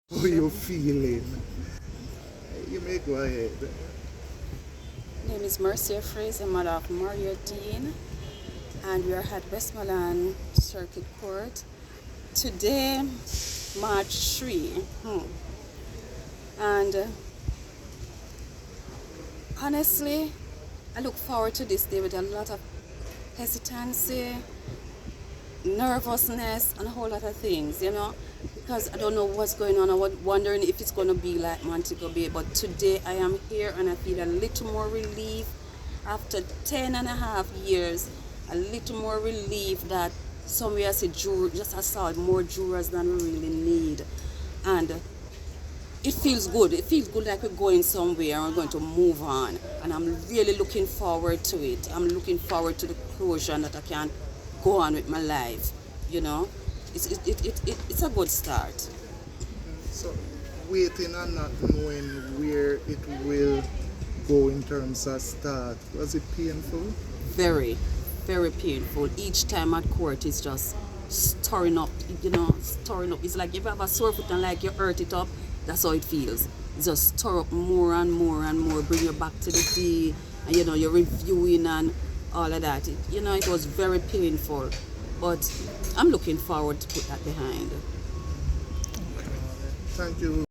How you feeling? You may go ahead. My name is Marcia Fraser, mother of Mario Deane, and we are at Westmoreland Circuit Court today, March 3. And honestly, I look forward to this day with a lot of hesitancy, nervousness, and a whole lot of things, because I don't know what's going on. I'm wondering if it's going to be like Montego Bay. But today I am here and I feel a little more relief after 10 and a half years, a little more relief that somewhere I see just I saw more jurors than we really need. And it feels good. It feels good like we're going somewhere and we're going to move on. And I'm really looking forward to it. I'm looking forward to the closure and that I can go on with my life. It's a good start. So, waiting and not knowing where it will go in terms of start, was it painful? Very, very painful. Each time at court is just stirring up, stirring up. It's like if you have a sore foot and like you hurt it up, that's how it feels. It just stir up more and more and more, bring you back to the day, and you're reviewing and all of that. It was very painful, but I'm looking forward to put that behind. Thank you.